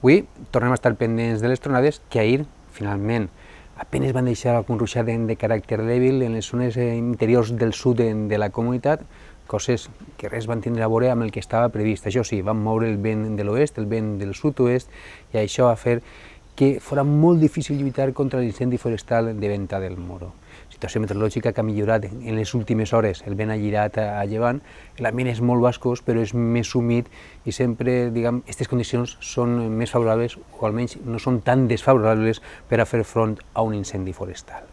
Avui tornem a estar pendents de les tronades que ahir, finalment, apenas van deixar algun ruixat de caràcter dèbil en les zones interiors del sud de la comunitat, coses que res van tindre a veure amb el que estava previst. Això sí, van moure el vent de l'oest, el vent del sud-oest, i això va fer que fos molt difícil lluitar contra l'incendi forestal de Venta del Moro. Situació meteorològica que ha millorat en les últimes hores, el vent ha girat a llevant, l'ambient és molt bascós però és més humit i sempre, diguem, aquestes condicions són més favorables o almenys no són tan desfavorables per a fer front a un incendi forestal.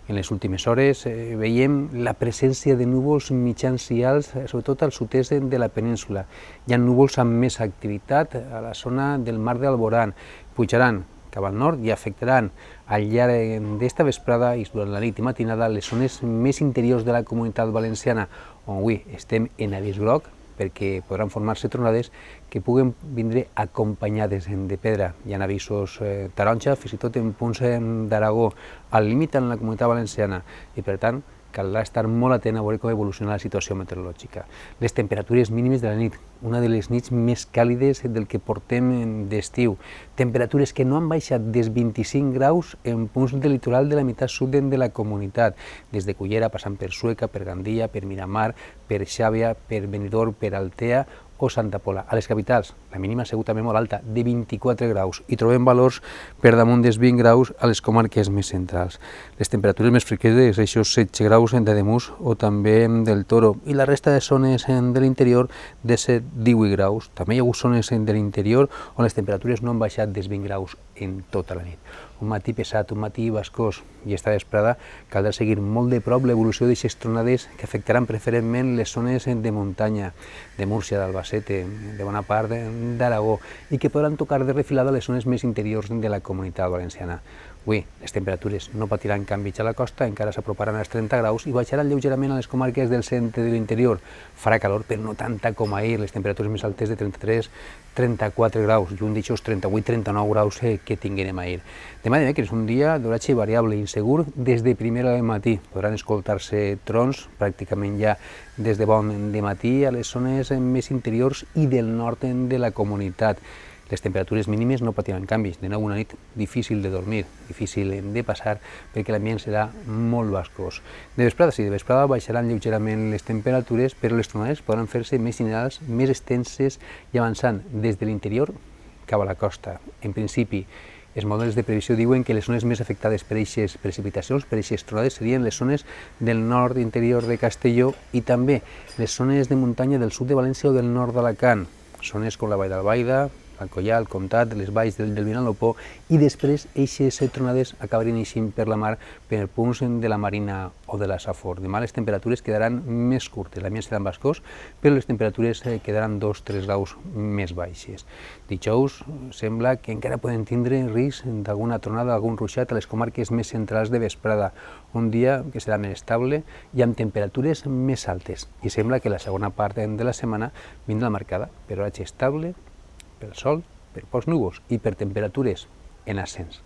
En les últimes hores veiem la presència de núvols mitjans i alts, sobretot al sud-est de la península. Hi ha núvols amb més activitat a la zona del mar d'Alborán, pujaran cap al nord i afectaran al llarg d'esta vesprada i durant la nit i matinada les zones més interiors de la comunitat valenciana, on avui estem en avís groc, perquè podran formar-se tronades que puguen vindre acompanyades de pedra. Hi ha avisos taronja, fins i tot en punts d'Aragó, al límit en la comunitat valenciana, i per tant caldrà estar molt atent a veure com evoluciona la situació meteorològica. Les temperatures mínimes de la nit, una de les nits més càlides del que portem d'estiu, temperatures que no han baixat dels 25 graus en punts del litoral de la meitat sud de la comunitat, des de Cullera, passant per Sueca, per Gandia, per Miramar, per Xàbia, per Benidorm, per Altea o Santa Pola. A les capitals, la mínima ha sigut també molt alta, de 24 graus, i trobem valors per damunt dels 20 graus a les comarques més centrals. Les temperatures més freqüents, aquests 16 graus d'Ademús o també del Toro, i la resta de zones de l'interior de 18 graus. També hi ha hagut zones de l'interior on les temperatures no han baixat dels 20 graus en tota la nit. Un matí pesat, un matí bascós, i esta vesprada caldrà seguir molt de prop l'evolució d'aquestes tronades que afectaran preferentment les zones de muntanya, de Múrcia, d'Albacete, de bona part d'Aragó, i que podran tocar de refilada les zones més interiors de la comunitat valenciana. Avui, les temperatures no patiran canvis a la costa, encara s'aproparan als 30 graus i baixaran lleugerament a les comarques del centre de l'interior. Farà calor, però no tanta com ahir, les temperatures més altes de 33-34 graus, lluny d'aixòs 38-39 graus que tinguérem ahir. Demà dimecres, un dia d'oratge variable i insegur des de primera hora del matí. Podran escoltar-se trons pràcticament ja des de bon dematí a les zones més interiors i del nord de la comunitat. Les temperatures mínimes no patiran canvis, de nou una nit difícil de dormir, difícil de passar, perquè l'ambient serà molt bascós. De vesprada, sí, de vesprada baixaran lleugerament les temperatures, però les tronades podran fer-se més generals, més extenses i avançant des de l'interior cap a la costa. En principi, els models de previsió diuen que les zones més afectades per aquestes precipitacions, per aquestes tronades, serien les zones del nord interior de Castelló i també les zones de muntanya del sud de València o del nord d'Alacant, zones com la Vall d'Albaida, l'Alcoià, el Comtat, les valls del Vinalopó, i després aquestes tronades acabarien eixint per la mar per punts de la Marina o de la Safor. Demà les temperatures quedaran més curtes, l'ambient serà bascós, però les temperatures quedaran 2-3 graus més baixes. Dijous sembla que encara poden tindre risc d'alguna tronada, d'algun ruixat a les comarques més centrals de vesprada, un dia que serà més estable i amb temperatures més altes. I sembla que la segona part de la setmana vindrà marcada per oratge estable, per sol, per pocs núvols i per temperatures en ascens.